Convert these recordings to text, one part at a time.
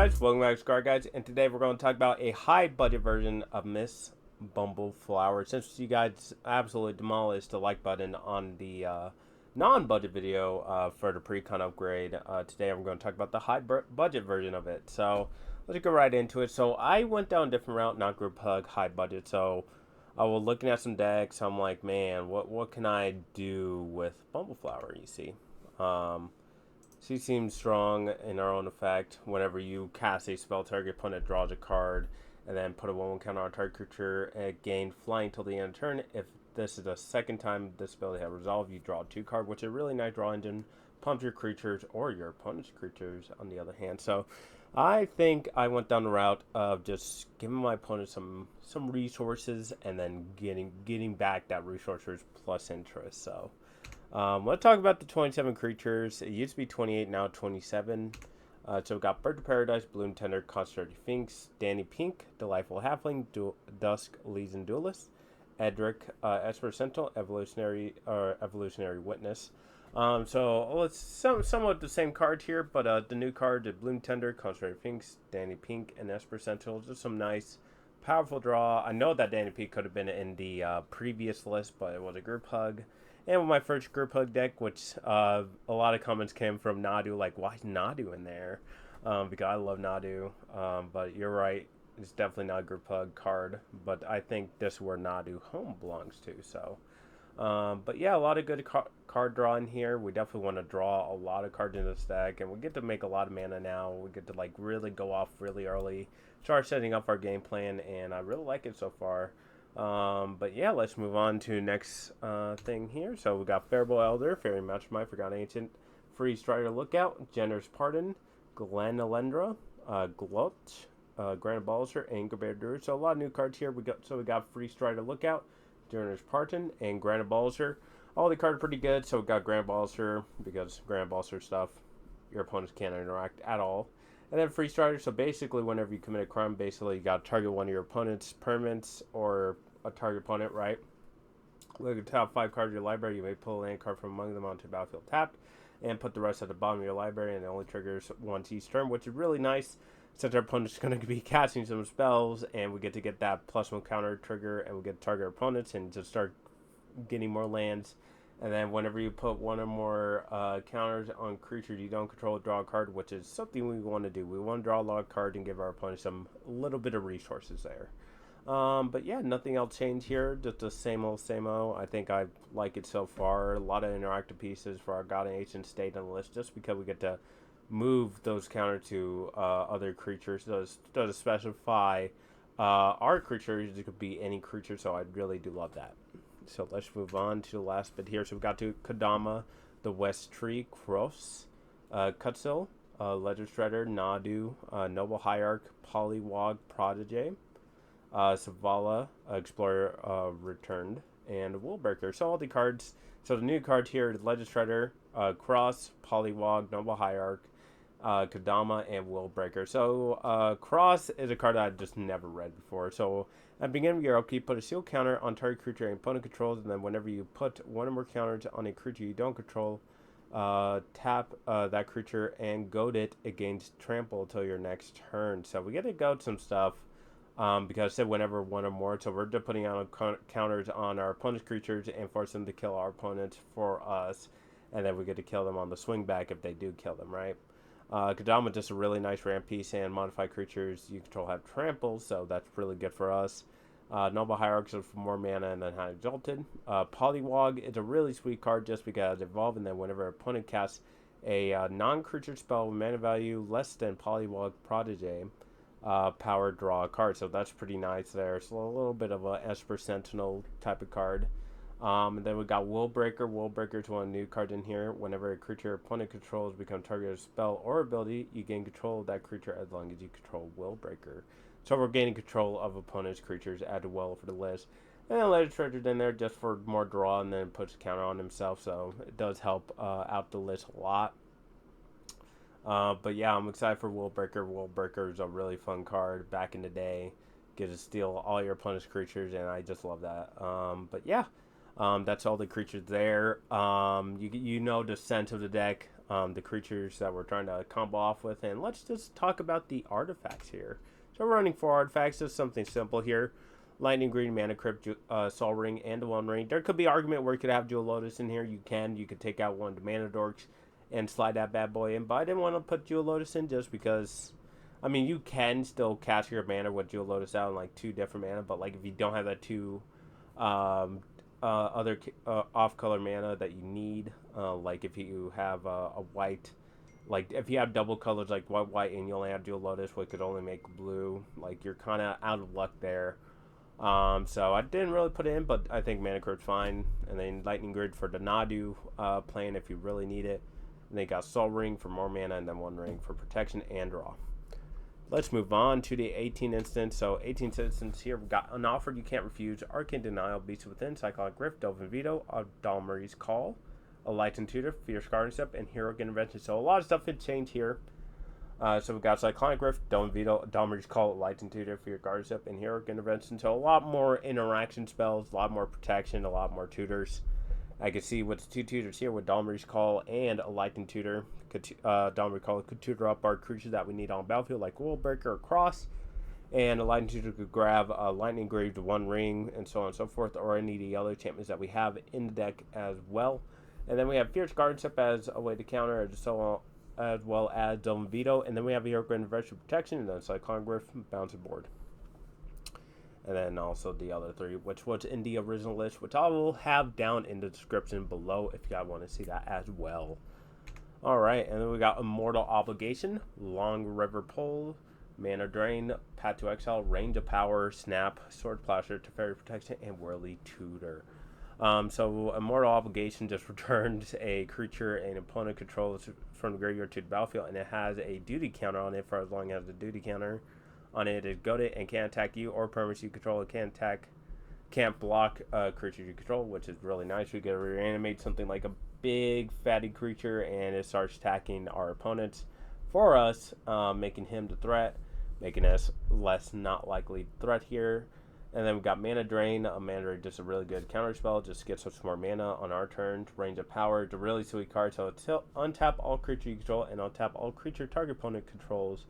guys, welcome back to Scar Guys, and today we're going to talk about a high budget version of Miss Bumbleflower. Since you guys absolutely demolished the like button on the non-budget video for the pre-con upgrade, today I'm going to talk about the high budget version of it. So let's go right into it. So I went down a different route, not group hug, high budget. So I was looking at some decks. I'm like, man, what can I do with Bumbleflower? You see. She seems strong in her own effect. Whenever you cast a spell, target opponent draws a card, and then put a 1/1 counter on target creature and gain flying till the end of turn. If this is the second time this ability has resolved, you draw 2 cards, which is a really nice draw engine. Pumps your creatures or your opponent's creatures on the other hand. So I think I went down the route of just giving my opponent some resources and then getting back that resources plus interest. So let's talk about the 27 creatures. It used to be 28, now 27. So we've got Bird of Paradise, Bloom Tender, Concentrated Sphinx, Danny Pink, Delightful Halfling, Dusk, Legion Duelist, Edric, Esper Sentinel, Evolutionary Witness. So it's somewhat the same card here, but the new card, the Bloom Tender, Concentrated Sphinx, Danny Pink, and Esper Sentinel. Just some nice, powerful draw. I know that Danny Pink could have been in the previous list, but it was a group hug. And with my first group hug deck, which a lot of comments came from Nadu, like, why is Nadu in there? Because I love Nadu. But you're right, it's definitely not a group hug card. But I think this is where Nadu home belongs to. So, but yeah, a lot of good card draw in here. We definitely want to draw a lot of cards in this deck. And we get to make a lot of mana now. We get to, like, really go off really early. Start setting up our game plan. And I really like it so far. But yeah, let's move on to next thing here. So we got Faribault Elder, Fairy Mastermind, Forgotten Ancient, Free Strider Lookout, Generous Pardon, Glenalendra, Glutch, Granite Ballaster, and Bear Druid. So a lot of new cards here. We got Free Strider Lookout, Generous Pardon, and Granite Ballaster. All the cards are pretty good. So we got Granite Ballaster because Granite Ballaster stuff, your opponents can't interact at all. And then Free Strider, so basically whenever you commit a crime, basically you got to target one of your opponent's permanents or a target opponent, right? Look at the top 5 cards of your library. You may pull a land card from among them onto the battlefield tapped and put the rest at the bottom of your library, and it only triggers once each turn, which is really nice since our opponent's going to be casting some spells, and we get to get that +1 counter trigger, and we get to target our opponents and just start getting more lands. And then whenever you put one or more counters on creatures you don't control, draw a card, which is something we want to do. We want to draw a lot of cards and give our opponent a little bit of resources there. But yeah, nothing else changed here. Just the same old, same old. I think I like it so far. A lot of interactive pieces for our God and Ancient stayed on the list just because we get to move those counters to other creatures. Does specify our creatures. It could be any creature, so I really do love that. So let's move on to the last bit here. So we've got to Kodama, the West Tree, Cross, Kutsil, Ledger Shredder, Nadu, Noble Hierarch, Polywog, Protege, Savala, Explorer Returned, and Willbreaker. So all the cards. So the new card here is Ledger Shredder, Cross, Polywog, Noble Hierarch, Kodama, and Willbreaker. So Cross is a card that I've just never read before. So at the beginning of your upkeep, put a seal counter on target creature and opponent controls, and then whenever you put one or more counters on a creature you don't control, tap that creature and goad it against trample until your next turn. So we get to goad some stuff because it said whenever one or more. So we're just putting out counters on our opponent's creatures and force them to kill our opponents for us, and then we get to kill them on the swing back if they do kill them, right? Kodama just a really nice ramp piece, and modified creatures you control have trample, so that's really good for us. Noble Hierarchs are for more mana and then High Exalted. Polywog is a really sweet card just because it evolves, and then whenever an opponent casts a non-creature spell with mana value less than Polywog Protege, power draw a card, so that's pretty nice there. So a little bit of a Esper Sentinel type of card. And then we got Willbreaker. Willbreaker is one new card in here. Whenever a creature opponent controls becomes target of a spell or ability, you gain control of that creature as long as you control Willbreaker. So we're gaining control of opponent's creatures, added well for the list. And then Ledger Treasure's in there just for more draw, and then puts a counter on himself, so it does help out the list a lot. But yeah, I'm excited for Willbreaker. Willbreaker is a really fun card back in the day. Get to steal all your opponent's creatures, and I just love that. But yeah. That's all the creatures there. You know the sense of the deck. the creatures that we're trying to combo off with, and let's just talk about the artifacts here. So we're running 4 artifacts, just something simple here. Lightning Green, Mana Crypt, Sol Ring, and One Ring. There could be argument where you could have Jewel Lotus in here. You could take out one of the Mana Dorks and slide that bad boy in, but I didn't want to put Jewel Lotus in just because, I mean, you can still cast your mana with Jewel Lotus out in like 2 different mana, but like if you don't have that 2 other off-color mana that you need, like if you have a white, like if you have double colors like white, and you only have Jewel Lotus, which could only make blue, like you're kind of out of luck there. So I didn't really put it in, but I think Mana Crypt's fine. And then Lightning Grid for the Nadu plan if you really need it. And then you got Sol Ring for more mana, and then One Ring for protection and draw. Let's move on to the 18 instance. So 18th instance here, we've got Unoffered, You Can't Refuse, Arcane Denial, Beast Within, Cyclonic Rift, Delvin Veto, Adalmary's Call, a Lightened Tutor, Fierce Guardian Step, and Heroic Intervention. So a lot of stuff had changed here. So we've got Cyclonic Rift, Delvin Veto, Adalmary's Call, Lightened Tutor, Fierce Guardian Step, and Heroic Intervention. So a lot more interaction spells, a lot more protection, a lot more tutors. I can see with the 2 tutors here with Adalmary's Call and a Lightened Tutor. Adalmary's Call could tutor up our creatures that we need on battlefield, like Worldbreaker or Cross. And a Lightened Tutor could grab a Lightning Grave to One Ring, and so on and so forth, or any of the other enchantments that we have in the deck as well. And then we have Fierce Guardian Step as a way to counter, as well as Delvin Veto, and then we have Heroic Intervention Protection, and then Cyclonic Rift, Bouncing Board. And then also the other 3, which was in the original list, which I will have down in the description below if you guys want to see that as well. Alright, and then we got Immortal Obligation, Long River Pole, Mana Drain, Path to Exile, Range of Power, Snap, Sword Plaster, Teferi Protection, and Whirly Tutor. So Immortal Obligation just returns a creature an opponent controls from the graveyard to the battlefield, and it has a duty counter on it for as long as the duty counter on it is goaded and can't attack you or permanents you control. It can't block a creature you control, which is really nice. We get to reanimate something like a big fatty creature, and it starts attacking our opponents for us, making him the threat, making us less not likely threat here. And then we've got Mana Drain. Mana Drain just a really good counter spell. Just gets us more mana on our turn. Range of Power. It's a really sweet card. So it's untap all creature you control and untap all creature target opponent controls.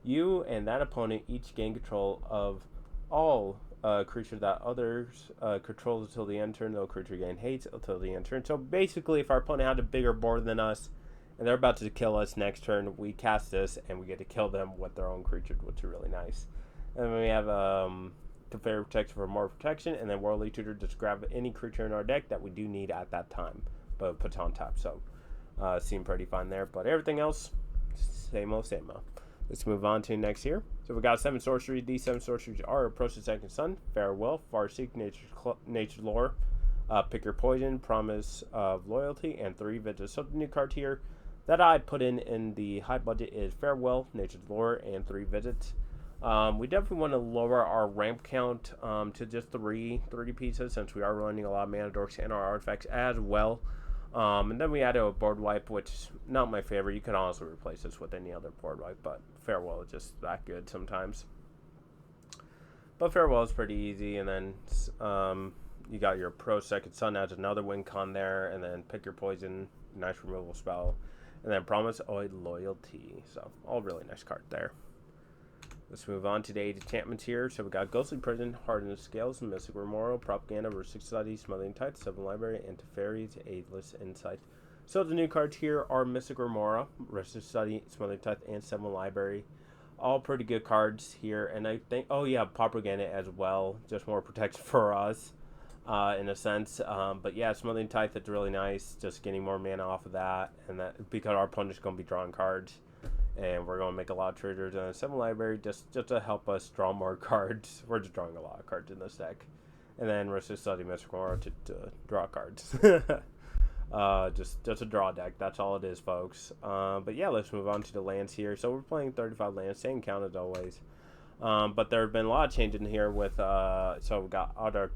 You and that opponent each gain control of all creature that others control until the end turn. No creature gain haste until the end turn. So basically, if our opponent had a bigger board than us and they're about to kill us next turn, we cast this and we get to kill them with their own creature, which is really nice. And then we have Teferi Protection for more protection, and then Whirly Tutor just grab any creature in our deck that we do need at that time, but puts on top. So seem pretty fine there. But everything else, same old, same old. Let's move on to next here. So we got 7 sorceries. These 7 sorceries are Approach the Second Sun, Farewell, Farseek, Nature's Lore, Pick Your Poison, Promise of Loyalty, and 3 Vigils. So the new card here that I put in the high budget is Farewell, Nature's Lore, and 3 Visits. We definitely want to lower our ramp count to just 3 pieces, since we are running a lot of Mana Dorks and our artifacts as well. And then we added a board wipe, which is not my favorite. You can honestly replace this with any other board wipe, but Farewell is just that good sometimes. But Farewell is pretty easy, and then you got your Pro Second Sun adds another win con there, and then Pick Your Poison, nice removal spell, and then Promise of Loyalty. So all really nice card there. Let's move on to the 8 enchantments here. So we got Ghostly Prison, Hardened Scales, Mystic Remora, Propaganda, Rustic Study, Smothering Tide, 7 Library, and Teferi's Ageless Insight. So the new cards here are Mystic Remora, Rustic Study, Smothering Tide, and 7 Library. All pretty good cards here. And I think, oh yeah, Propaganda as well. Just more protection for us, in a sense. But yeah, Smothering Tide, that's really nice. Just getting more mana off of that. And that because our opponent's going to be drawing cards. And we're going to make a lot of triggers and a 7 library just to help us draw more cards. We're just drawing a lot of cards in this deck. And then Rustic Study, Mystic Remora to draw cards. Just a draw deck. That's all it is, folks. But yeah, let's move on to the lands here. So we're playing 35 lands, same count as always. But there have been a lot of changes in here with, so we got Outer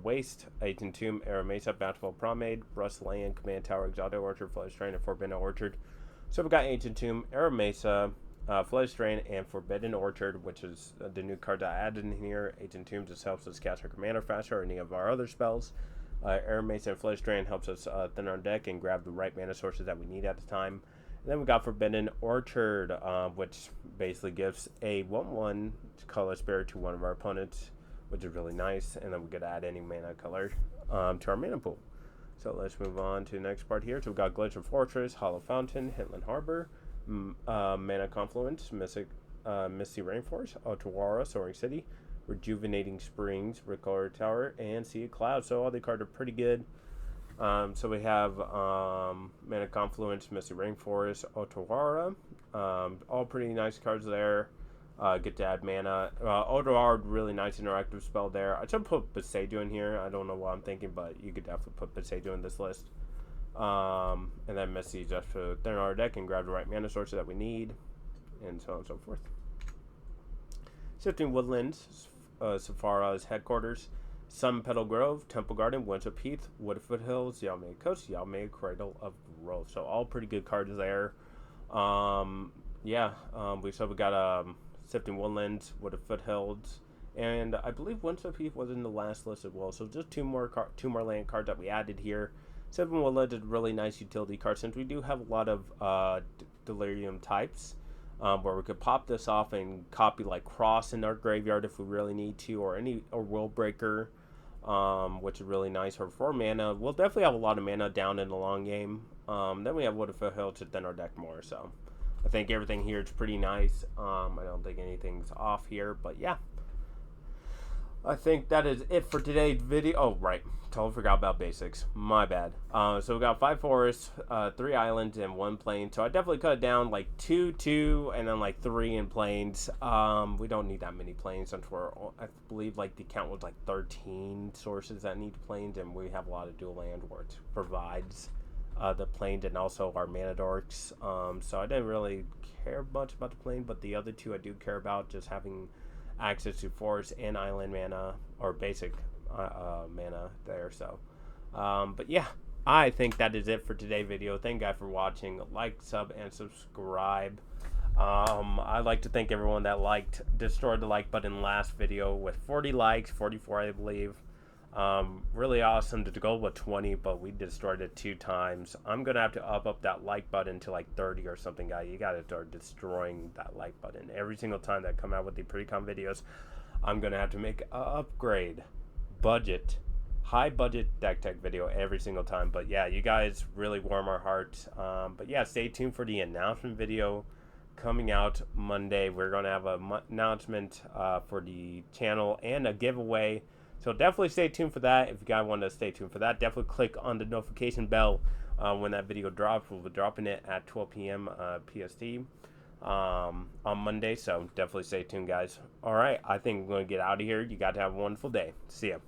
Waste, Ancient Tomb, Era Mesa, Bountiful Promenade, Rust Land, Command Tower, Exotic Orchard, Flood Strain, and Forbidden Orchard. So we got Ancient Tomb, Era Mesa, Flood Strain, and Forbidden Orchard, which is the new card that I added in here. Ancient Tomb just helps us cast our commander faster or any of our other spells. Air Mace and Flesh Drain helps us thin our deck and grab the right mana sources that we need at the time. And then we got Forbidden Orchard, which basically gives a 1/1 color spirit to one of our opponents, which is really nice. And then we could add any mana color to our mana pool. So let's move on to the next part here. So we got Glacier Fortress, Hollow Fountain, Hitland Harbor, Mana Confluence, Misty Rainforest, Otawara, Soaring City, Rejuvenating Springs, Recolor Tower, and Sea of Clouds. So all the cards are pretty good. So we have Mana Confluence, Misty Rainforest, Otawara. All pretty nice cards there. Get to add mana. Otawara, really nice interactive spell there. I should put Besedu in here. I don't know what I'm thinking, but you could definitely put Besedu in this list. And then Misty just to thin our deck and grab the right mana sources that we need, and so on and so forth. Shifting Woodlands, Safara's headquarters, Sun Petal Grove, Temple Garden, Windswept Heath, Woodfoot Hills, Yalmea Coast, Yalmea Cradle of Growth. So all pretty good cards there. We got Shifting Woodlands, Woodfoot Hills, and I believe Windswept Heath was in the last list as well. So just two more land cards that we added here. Shifting Woodlands is a really nice utility card since we do have a lot of Delirium types. Where we could pop this off and copy like Cross in our graveyard if we really need to, or Will Breaker, which is really nice for 4 mana. We'll definitely have a lot of mana down in the long game. Then we have Woodfoot Hill to thin our deck more. So I think everything here is pretty nice. I don't think anything's off here, but yeah. I think that is it for today's video. Oh, right. Totally forgot about basics. My bad. So we got 5 forests, 3 islands, and 1 plain. So I definitely cut it down like 2, and then like 3 in plains. We don't need that many plains since I believe like the count was like 13 sources that need plains, and we have a lot of dual land where it provides the plains and also our mana dorks. So I didn't really care much about the plain, but the other 2 I do care about, just having access to forest and island mana, or basic mana there. So but yeah, I think that is it for today's video. Thank you guys for watching. Like, sub, and subscribe. I'd like to thank everyone that destroyed the like button last video with 40 likes, 44 I believe. Really awesome to go with 20, but we destroyed it 2 times. I'm gonna have to up that like button to like 30 or something, guys. You gotta start destroying that like button every single time that I come out with the pre-com videos. I'm gonna have to make an upgrade high budget deck tech video every single time. But yeah, you guys really warm our hearts. But yeah, stay tuned for the announcement video coming out Monday. We're gonna have an announcement for the channel and a giveaway. So definitely stay tuned for that. If you guys want to stay tuned for that, definitely click on the notification bell when that video drops. We'll be dropping it at 12 p.m. PST on Monday. So definitely stay tuned, guys. All right, I think we're going to get out of here. You got to have a wonderful day. See ya.